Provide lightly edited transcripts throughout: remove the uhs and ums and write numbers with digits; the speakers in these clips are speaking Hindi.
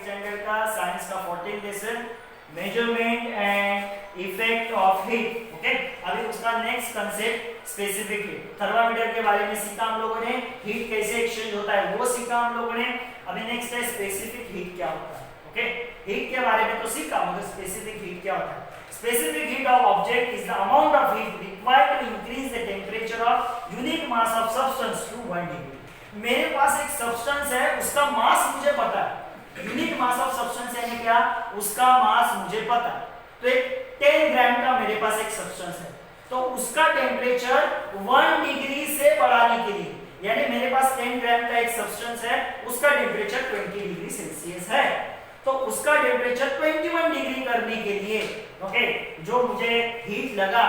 स्टैंडर्ड का साइंस का 14th lesson measurement and effect of heat. Okay, अभी उसका next concept specific heat. Thermometer के बारे में सीखा हम लोगों ने, हीट कैसे एक्सचेंज होता है वो सीखा हम लोगों ने। अभी नेक्स्ट है स्पेसिफिक हीट क्या होता है। ओके, हीट के बारे में तो सीखा, मगर स्पेसिफिक हीट क्या होता है। Specific heat of object is the amount of heat required to increase the temperature of unit mass of substance to 1 degree. मेरे पास एक सब्सटेंस है, उसका मास मुझे पता है। यूनिट मास ऑफ सब्सटेंस यानी क्या, उसका मास मुझे पता है। तो एक 10 ग्राम का मेरे पास एक सब्सटेंस है, तो उसका टेम्परेचर 1 डिग्री से बढ़ाने के लिए, यानी मेरे पास 10 ग्राम का एक सब्सटेंस है, उसका टेम्परेचर 20 डिग्री सेल्सियस है, तो उसका टेम्परेचर 21 डिग्री करने के लिए ओके जो मुझे हीट लगा,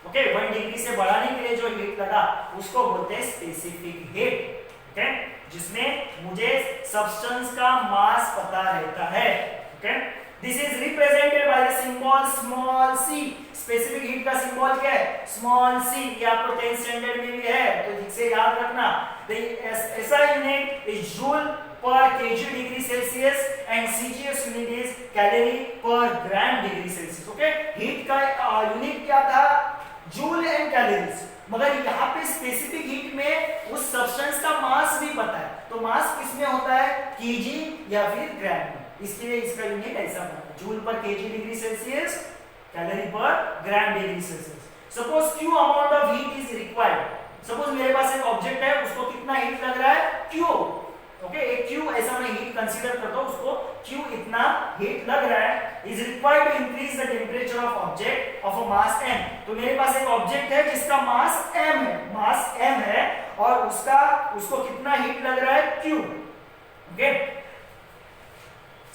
ओके 1 डिग्री से बढ़ाने के लिए जो हीट लगा उसको बोलते हैं स्पेसिफिक हीट। ओके, जिसमें मुझे सब्सटेंस का मास पता रहता है। Okay, this is represented by the symbol small C. Specific heat का सिंबल क्या है, स्मॉल सी। ये आपको 10th स्टैंडर्ड में भी है, तो ठीक से याद रखना। ऐसा unit is joule per kg degree Celsius and CGS unit is calorie per gram degree Celsius। Okay, heat का यूनिट क्या था, जूल एंड कैलोरीज, मगर यहाँ पे स्पेसिफिक हीट में उस सब्सटेंस का मास भी पता है। तो मास किसमें होता है, केजी या फिर ग्राम में, इसलिए इसका यूनिट ऐसा बनता है, जूल पर केजी डिग्री सेल्सियस, कैलोरी पर gram degree Celsius. Suppose Q amount of heat is required. Suppose मेरे पास एक ऑब्जेक्ट है, उसको कितना हीट लग रहा है, Q। ओके, एक Q ऐसा मैं हीट कंसीडर करता हूं, उसको Q इतना हीट लग रहा है, is required to increase the temperature of object of a mass m। तो मेरे पास एक ऑब्जेक्ट है जिसका मास m है, मास m है, और उसको कितना हीट लग रहा है, Q। ओके,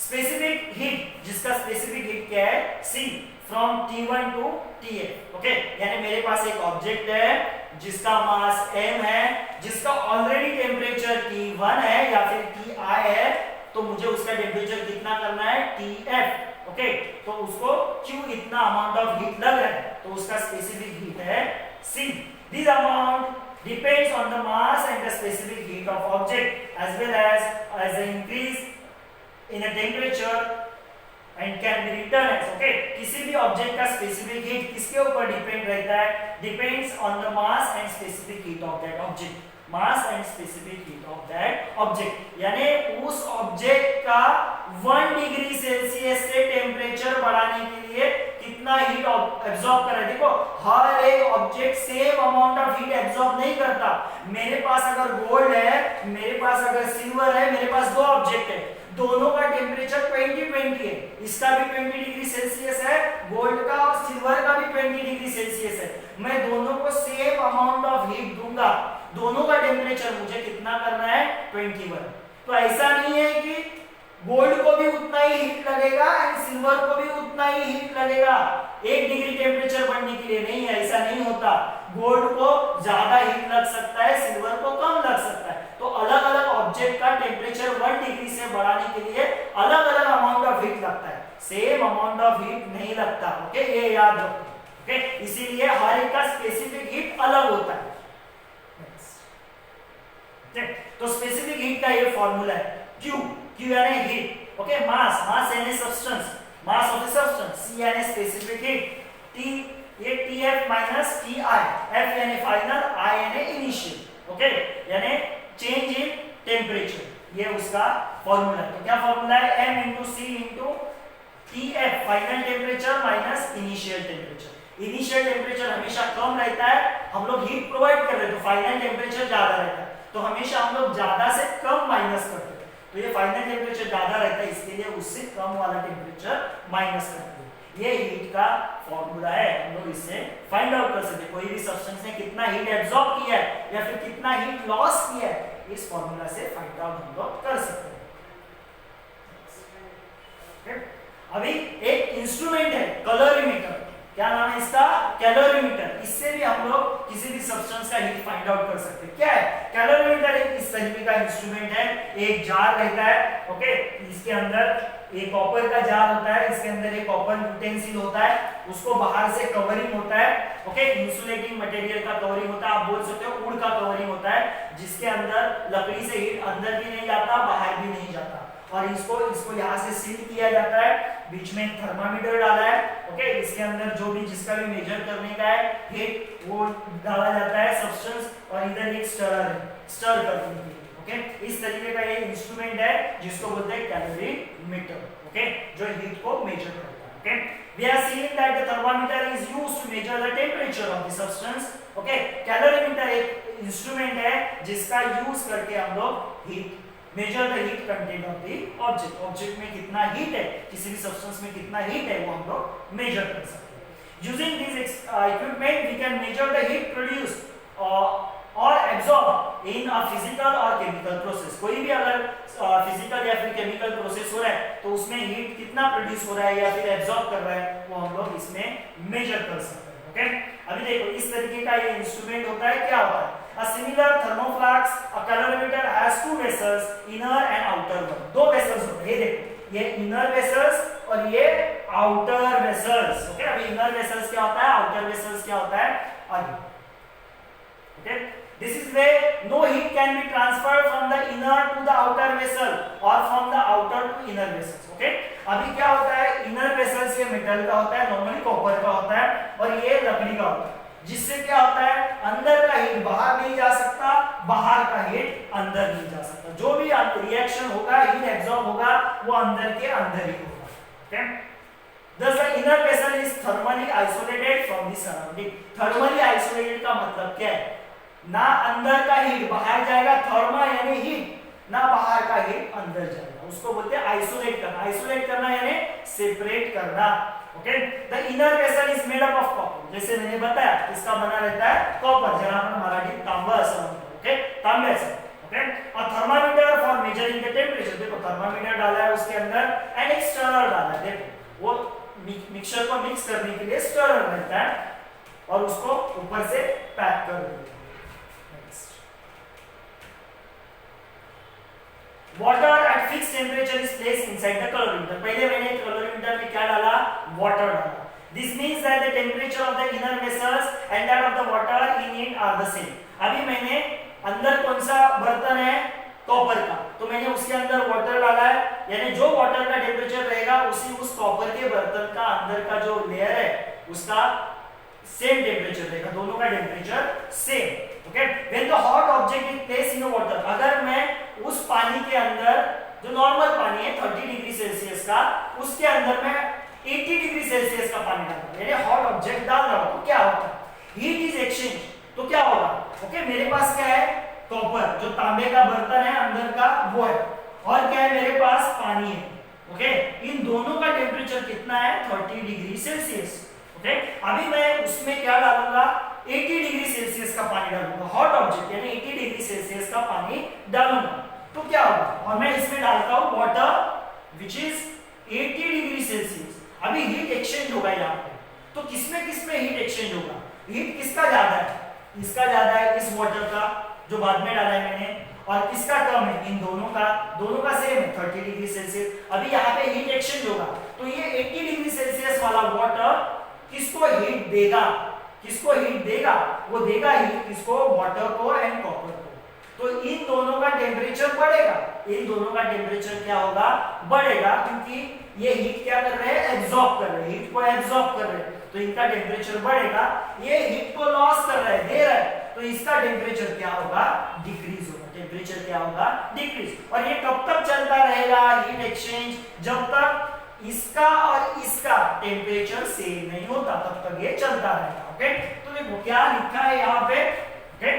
स्पेसिफिक हीट, जिसका स्पेसिफिक हीट क्या है, C from T1 to Tf। Okay, यानी मेरे पास एक ऑब्जेक्ट है जिसका मास m है, जिसका ऑलरेडी टेम्परेचर T1 है या फिर Ti है, तो मुझे उसका टेम्परेचर कितना करना है, Tf। ओके, तो उसको Q इतना अमाउंट ऑफ हीट लग रहा है, तो उसका स्पेसिफिक हीट है C। This amount depends on the mass and the specific heat of object as well as the increase in the temperature and can be written as okay, किसी भी ऑब्जेक्ट का स्पेसिफिक हीट किसके ऊपर डिपेंड रहता है, depends on the mass and specific heat of that object, mass and specific heat of that object. यानी उस ऑब्जेक्ट का 1 डिग्री सेल्सियस से टेम्परेचर बढ़ाने के लिए कितना हीट एब्सॉर्ब कर रहा है। देखो, हर एक object same amount of heat absorb नहीं करता। मेरे पास अगर गोल्ड है, मेरे पास अगर सिल्वर है, मेरे पास दो ऑब्जेक्ट है, दोनों का टेम्परेचर 20-20 है, इसका भी 20 डिग्री सेल्सियस है, गोल्ड का और सिल्वर का भी 20 डिग्री सेल्सियस है। मैं दोनों को सेम अमाउंट ऑफ हीट दूंगा, दोनों का टेम्परेचर मुझे कितना करना है, 21। तो ऐसा नहीं है कि गोल्ड को भी उतना ही हीट लगेगा एंड सिल्वर को भी उतना ही हीट लगेगा 1 डिग्री टेम्परेचर बढ़ने के लिए, नहीं, ऐसा नहीं होता। गोल्ड को ज्यादा हीट लग सकता है, सिल्वर को कम लग सकता है। तो अलग अलग ऑब्जेक्ट का टेम्परेचर 1 डिग्री से बढ़ाने के लिए अलग अलग अमाउंट ऑफ हीट लगता है, सेम अमाउंट ऑफ हीट नहीं लगता। ओके, ये याद रखो। ओके, इसीलिए हर एक का स्पेसिफिक हीट अलग होता है। तो स्पेसिफिक हीट का ये फॉर्मूला है, Q यानी हीट, ओके, मास यानी substance, mass of the substance, C यानी स्पेसिफिक हीट, T ये Tf माइनस Ti, F यानी फाइनल, I यानी इनिशियल। ओके, यानी चेंज इन टेम्परेचर, ये उसका फॉर्मूला है। तो क्या फॉर्मूला है, m into C into Tf final temperature minus initial temperature. Initial temperature हमेशा कम रहता है, हम लोग हीट प्रोवाइड कर रहे हैं, तो फाइनल टेम्परेचर ज्यादा रहता है, तो हमेशा हम लोग ज्यादा से कम माइनस करते हैं। तो ये फाइनल टेम्परेचर ज्यादा रहता है, इसके लिए उससे कम वाला टेम्परेचर माइनस करते हैं। ये हीट का फॉर्मूला है, हम लोग इससे फाइंड आउट कर सकते हैं कोई भी सब्सटेंस ने कितना हीट एब्सॉर्ब किया है या फिर कितना हीट लॉस किया है, इस फॉर्मूला से फाइंड आउट हम लोग कर सकते हैं। अभी एक इंस्ट्रूमेंट है कैलोरीमीटर, क्या नाम है इसका, कैलोरीमीटर। इससे भी हम लोग किसी भी सब्सटेंस का हीट फाइंड आउट कर सकते हैं। क्या है कैलोरीमीटर, एक इस तरीके का इंस्ट्रूमेंट है, एक जार रहता है, ओके, इसके अंदर एक कॉपर का जार होता है, इसके अंदर एक कॉपर यूटेंसिल होता है, उसको बाहर से कवरिंग होता है, ओके, इंसुलेटिंग मटेरियल का कवरिंग होता है, आप बोल सकते हो वुड का कवरिंग होता है, जिसके अंदर लकड़ी से हीट अंदर भी नहीं जाता, बाहर भी नहीं जाता। और इसको यहाँ से सील किया जाता है, बीच में एक थर्मामीटर डाला है, ओके, इसके अंदर जो भी जिसका भी मेजर करने का है हीट वो डाला जाता है सब्सटेंस, और इधर एक स्टर है स्टर करने के लिए, ओके। इस तरीके का ये इंस्ट्रूमेंट है जिसको बोलते हैं कैलोरीमीटर, ओके, जो हीट को मेजर करता है, okay. We are seeing that the thermometer is used to measure the temperature of the substance, okay। Calorimeter एक इंस्ट्रूमेंट है जिसका यूज करके हम लोग heat major the heat content of the object, object में कितना हीट है, किसी भी सब्सटेंस में कितना हीट है वो हम लोग मेजर कर सकते हैं। Using this equipment we can measure the heat produce और एब्जॉर्ब इन अ फिजिकल और केमिकल प्रोसेस। कोई भी अगर फिजिकल या फिर केमिकल प्रोसेस हो रहा है तो उसमें हीट कितना प्रोड्यूस हो रहा है या फिर एब्जॉर्ब कर रहा है वो हम लोग इसमें मेजर कर सकते हैं, ओके। अभी देखो इस तरीके का ये इंस्ट्रूमेंट होता है, क्या होता है, a similar thermoflask, a calorimeter has two vessels, inner and outer one। दो वेसल्स होते हैं, ये देखो, ये इनर वेसल्स और ये आउटर वेसल्स, ओके। अभी इनर वेसल्स क्या होता है, आउटर वेसल्स क्या होता है, आगे, okay. This is where no heat can be transferred from the inner to the outer vessel or from the outer to inner vessels, okay। अभी क्या होता है, इनर वेसल्स ये मेटल का होता है, नॉर्मली कॉपर का होता है, और ये लकड़ी का होता है, जिससे क्या होता है, अंदर का हीट बाहर नहीं जा सकता, बाहर का हीट अंदर नहीं जा सकता। जो भी रिएक्शन होगा, हीट एब्जॉर्ब होगा, वो अंदर के अंदर ही होगा, okay. Thus the inner vessel is thermally isolated from the surrounding। thermally isolated का मतलब क्या है, ना अंदर का हीट बाहर जाएगा, थर्मा यानी हीट, ना बाहर का हीट अंदर जाएगा, उसको बोलते हैं आइसोलेट करना। आइसोलेट करना यानी सेपरेट करना, okay. The inner vessel is made up of copper, जैसे मैंने बताया इसका बना रहता है कॉपर, जरा हम मराठी तांबा असं म्हणतो, ओके, तांब्याचा, ओके। और thermometer for measuring the temperature, देखो थर्मामीटर डाला है उसके अंदर एंड एक स्टरर डाला है, देखो वो मिक्सचर को मिक्स करने के लिए स्टरर रहता है और उसको ऊपर से पैक कर देते हैं। Water at fixed temperature is placed inside the calorimeter। पहले मैंने कैलोरीमीटर में क्या डाला, वाटर डाला। This means that the temperature of the inner vessels and that of the water in it are the same। अभी मैंने अंदर कौन सा बर्तन है, कॉपर का, तो मैंने उसके अंदर वाटर डाला है, यानी जो वाटर का टेम्परेचर रहेगा उस कॉपर के बर्तन का अंदर का जो लेयर है उसका सेम टेम्परेचर रहेगा, दोनों का temperature same, okay. When the hot object is placed in water, अगर मैं उस पानी के अंदर जो नॉर्मल पानी है 30 डिग्री सेल्सियस का, उसके अंदर मैं 80 डिग्री सेल्सियस का पानी डालता हूं, यानी हॉट ऑब्जेक्ट डाल रहा हूं, तो क्या होता है, हीट इज एक्सचेंज, तो क्या होगा, ओके। मेरे पास क्या है, कॉपर जो तांबे का बर्तन है अंदर का वो है, और क्या है मेरे पास पानी है, ओके। इन दोनों का टेम्परेचर कितना है, 30 डिग्री सेल्सियस, ओके। अभी मैं उसमें क्या डालूंगा, 80 डिग्री सेल्सियस का पानी डालूंगा, हॉट ऑब्जेक्ट यानी 80 डिग्री सेल्सियस का पानी डालूंगा, तो क्या होगा, और मैं इसमें डालता हूं water which is 80 degree Celsius. अभी हीट एक्सचेंज होगा यहाँ पे, तो किसमें हीट एक्सचेंज होगा, हीट किसका ज्यादा है, इसका ज्यादा है, इस वाटर का जो बाद में डाला है मैंने, और किसका कम है, इन दोनों का सेम है 30 डिग्री सेल्सियस। अभी यहाँ पे हीट एक्सचेंज होगा, तो ये 80 डिग्री सेल्सियस वाला वाटर किसको हीट देगा, वो देगा हीट किसको, वाटर को एंड कॉपर को। तो इन दोनों का टेम्परेचर बढ़ेगा, क्या होगा, बढ़ेगा, क्योंकि ये हीट क्या कर रहे हैं, एब्जॉर्ब कर रहे हैं, हीट को एब्जॉर्ब कर रहे हैं, तो इनका टेम्परेचर बढ़ेगा। ये हीट को लॉस कर रहा है, दे रहा है, तो इसका टेम्परेचर क्या होगा, डिक्रीज होगा, और ये कब तक चलता रहेगा हीट एक्सचेंज, जब तक इसका और इसका टेम्परेचर सेम नहीं होता, तब तक ये चलता रहेगा, ओके। तो देखो क्या लिखा है यहाँ पे, okay.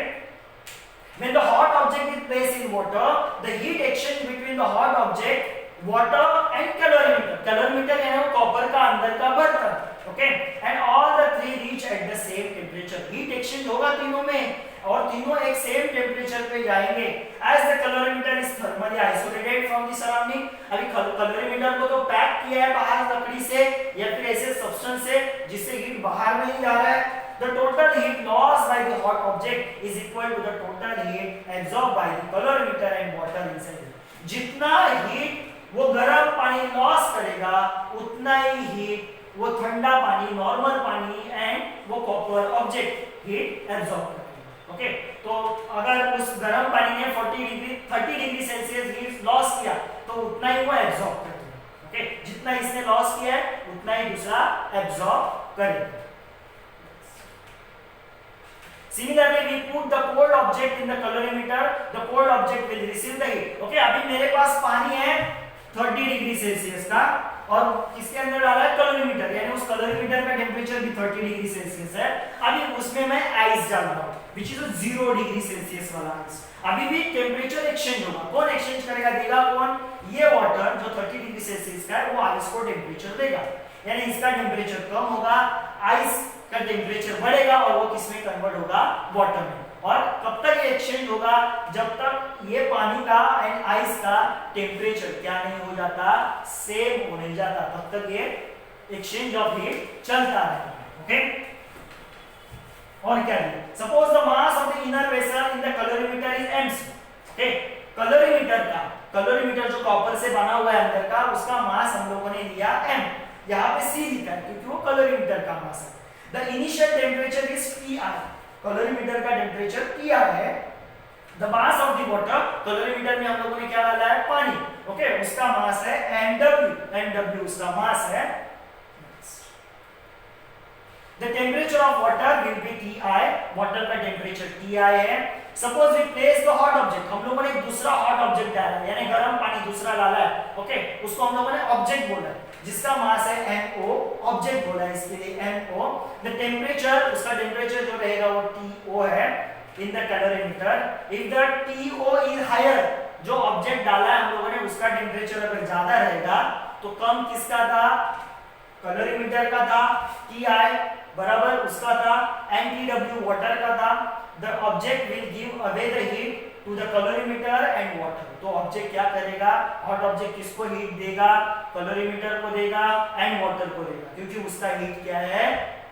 When the hot object is placed in water, the heat exchange between the hot object, water and calorimeter, calorimeter यानी वो कॉपर का अंदर का बर्तन, okay, and all the three reach at the same temperature। heat exchange होगा तीनों में, और तीनों एक सेम टेम्परेचर पे जाएंगे। As the calorimeter is thermally isolated from the surrounding, अभी कैलोरीमीटर को तो पैक किया है बाहर लकड़ी से या फिर ऐसे सब्सटेंस से जिससे हीट बाहर नहीं जा रहा है। The total heat lost by the hot object is equal to the total heat absorbed by the calorimeter and water inside it। जितना हीट वो गर्म पानी लॉस करेगा, उतना ही हीट वो ठंडा पानी, नॉर्मल पानी एंड वो कॉपर ऑब्जेक्ट हीट एब्सॉर्ब करेगा, ओके। तो अगर उस गर्म पानी ने 30 डिग्री सेल्सियस हीट लॉस किया, तो उतना ही वो एब्जॉर्ब करते हैं। ओके, जितना इसने लॉस किया है उतना ही दूसरा एब्जॉर्ब करेगा। Similarly, we put the cold object in the calorimeter. The cold object will receive the heat. Okay, अभी मेरे पास पानी है 30 डिग्री सेल्सियस का और किसके अंदर डाला है कैलोरीमीटर, यानी उस कैलोरीमीटर का टेम्परेचर भी 30 डिग्री सेल्सियस है। अभी उसमें मैं आइस डाल रहा हूँ विच इज 0 डिग्री सेल्सियस वाला आइस। अभी भी टेम्परेचर एक्सचेंज होगा। कौन एक्सचेंज करेगा, देगा कौन, ये वाटर जो 30 डिग्री सेल्सियस का है वो आइस को टेम्परेचर देगा, यानी इसका टेम्परेचर कम होगा, आइस का टेम्परेचर बढ़ेगा और वो किसमें कन्वर्ट होगा, वाटर में। और कब तक ये एक्सचेंज होगा, जब तक ये पानी का एंड आइस का टेम्परेचर क्या नहीं हो जाता, सेम हो नहीं जाता, तब तक ये एक्सचेंज ऑफ हीट चलता रहेगा। ओके, और क्या है, suppose the mass of the inner vessel in the calorimeter is mc। Okay, calorimeter जो कॉपर से बना हुआ है अंदर का, उसका मास हम लोगों ने लिया m, यहाँ पे c लिखा है क्योंकि वो कैलोरीमीटर का मास है। The initial temperature is Ti, calorimeter का टेम्परेचर Ti है। The mass of the water, calorimeter में हम लोगों ने क्या डाला है, पानी। ओके, उसका मास है mW उसका मास है। The temperature of water will be Ti, water का टेम्परेचर Ti है। Suppose we place the hot object, हम लोगों ने एक दूसरा hot object डाला है, यानी गर्म पानी दूसरा डाला है। ओके, उसको हम लोगों ने ऑब्जेक्ट बोला है, जिसका मास है mo, ऑब्जेक्ट बोला है इसके लिए mo। द टेम्परेचर, उसका टेम्परेचर जो रहेगा वो To है in the calorimeter. If the To is higher, जो ऑब्जेक्ट डाला है हम लोगों ने उसका टेम्परेचर अगर ज्यादा रहेगा तो कम किसका था, कैलोरीमीटर का था, Ti बराबर उसका था mTW वाटर का था। The object will give away the heat to the calorimeter and water. तो ऑब्जेक्ट क्या करेगा, हॉट ऑब्जेक्ट किसको हीट देगा, कैलोरीमीटर को देगा एंड वाटर को देगा, क्योंकि उसका हीट क्या है,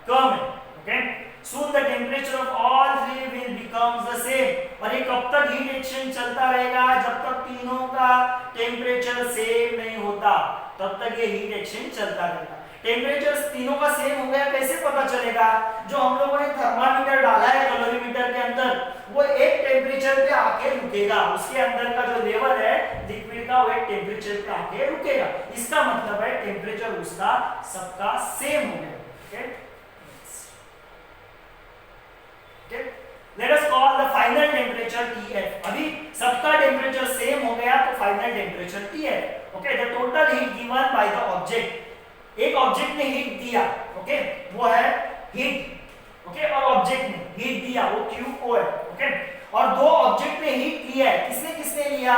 कम है। Okay, soon the temperature of all three will becomes the same। और ये कब तक हीट एक्सचेंज चलता रहेगा, जब तक तीनों का टेम्परेचर सेम नहीं होता तब तक ये हीट एक्सचेंज चलता रहेगा। टेम्परेचर तीनों का सेम हो गया, कैसे पता चलेगा, जो हम लोगों ने थर्मामीटर डाला है कैलोरीमीटर के अंदर वो एक टेम्परेचर पे आके रुकेगा, उसके अंदर का जो लेवल है लिक्विड का वो एक टेम्परेचर पे आके रुकेगा। इसका मतलब है टेम्परेचर उसका सबका सेम हो गया। Okay, let us call the final temperature Tf। अभी सबका टेम्परेचर सेम हो गया तो final temperature Tf। Okay, the total heat given by the object, एक ऑब्जेक्ट ने हीट दिया, ओके, वो है हीट। ओके, और ऑब्जेक्ट ने हीट दिया वो QO है। ओके, और दो ऑब्जेक्ट ने हीट लिया है, किसने किसने लिया,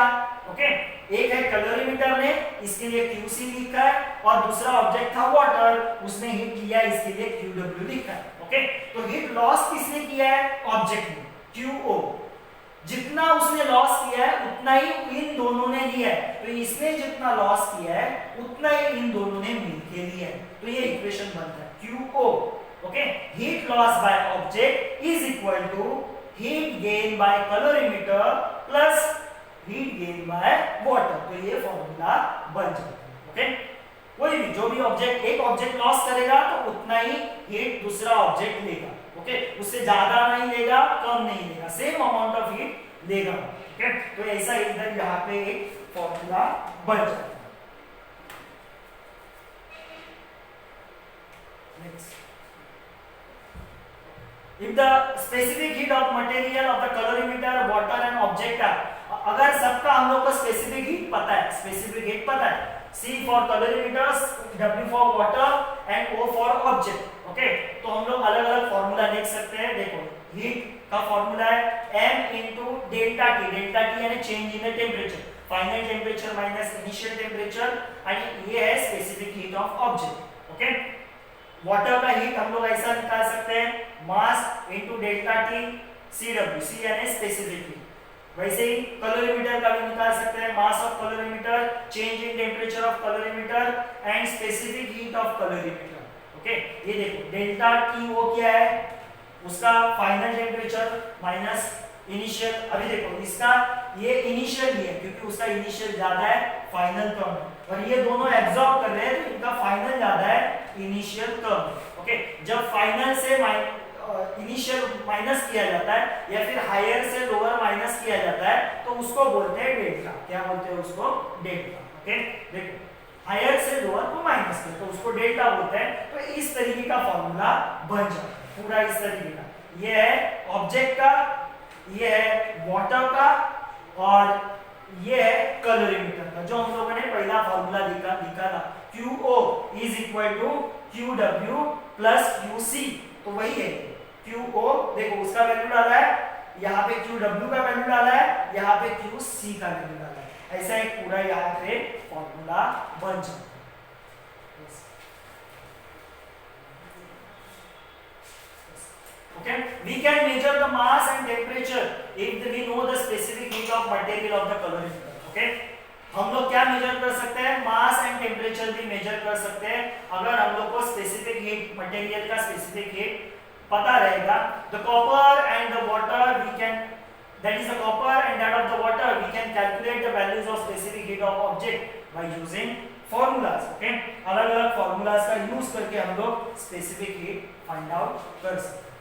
ओके, एक है कैलोरीमीटर ने, इसके लिए QC लिखा है, और दूसरा ऑब्जेक्ट था वाटर, उसने हीट लिया, इसके लिए QW लिखा है। ओके, तो हीट लॉस किसने किया है, ऑब्जेक्ट ने, QO। जितना उसने लॉस किया है उतना ही इन दोनों ने लिया है, तो इसने जितना लॉस किया है उतना ही इन दोनों ने मिलके लिया है। तो ये इक्वेशन बनता है QO। Okay, heat loss by object is equal to heat gain by calorimeter plus heat gain by water. तो ये फॉर्मूला बन जाता है। ओके, कोई भी जो भी ऑब्जेक्ट, एक ऑब्जेक्ट लॉस करेगा तो उतना ही हीट दूसरा ऑब्जेक्ट लेगा। ओके, उससे ज्यादा नहीं लेगा, कम नहीं लेगा, सेम अमाउंट ऑफ हीट लेगा। ओके, तो ऐसा इधर यहाँ पे एक फॉर्मूला बन जाता है। Next, if the specific heat of material of the calorimeter, water and object are, अगर सबका हम लोग को स्पेसिफिक हीट पता है, स्पेसिफिक हीट पता है, C for calorimeters, W for water and O for object। Okay, तो हम लोग अलग अलग फॉर्मूला लिख सकते हैं। देखो, हीट का फॉर्मूला है m into delta T, delta T यानी change in the temperature, final temperature minus initial temperature, and ये है specific heat of object. Okay, water का हीट हम लोग ऐसा निकाल सकते हैं, mass into delta T CW, C यानी स्पेसिफिक हीट। वैसे ही कैलोरीमीटर का भी निकाल सकते हैं, mass of calorimeter, change in temperature of calorimeter and specific heat of calorimeter. Okay, ये देखो डेल्टा टी वो क्या है, उसका फाइनल टेम्परेचर माइनस इनिशियल। अभी देखो इसका ये इनिशियल ही है क्योंकि उसका इनिशियल ज्यादा है, फाइनल कम है, और ये दोनों एब्जॉर्ब कर रहे हैं तो इनका फाइनल ज्यादा है, इनिशियल कम। ओके, जब फाइनल से इनिशियल माइनस किया जाता है या फिर हायर से लोअर माइनस किया जाता है तो उसको बोलते हैं डेल्टा। क्या बोलते हैं उसको, डेल्टा। ओके देखो हायर से लोअर को माइनस कर, तो उसको डेल्टा बोलते हैं। तो इस तरीके का फॉर्मूला बन जाता है पूरा इस तरीके का। ये है ऑब्जेक्ट का, ये है वाटर का, और ये है कलरीमीटर का, जो हम लोगों ने पहला फॉर्मूला लिखा था QO is equal to QW plus QC। तो वही है QO, देखो उसका वैल्यू डाला है, यहाँ पे QW का वैल्यू डाला है, यहाँ पे QC का वैल्यू डाला है। ऐसा एक पूरा यहाँ पे फॉर्मूला बन जाता है। Okay, we can measure the mass and temperature if we know the specific heat of material of the colorimeter. Okay, हम लोग क्या मेजर कर सकते हैं? मास एंड टेम्परेचर भी मेजर कर सकते हैं अगर हम लोग को स्पेसिफिक हीट मटेरियल का स्पेसिफिक हीट पता रहेगा। The copper and the water we can, that is the copper and that of the water, we can calculate the values of specific heat of object by using formulas. Okay, अलग अलग formulas का यूज करके हम लोग specific heat find out कर सकते हैं।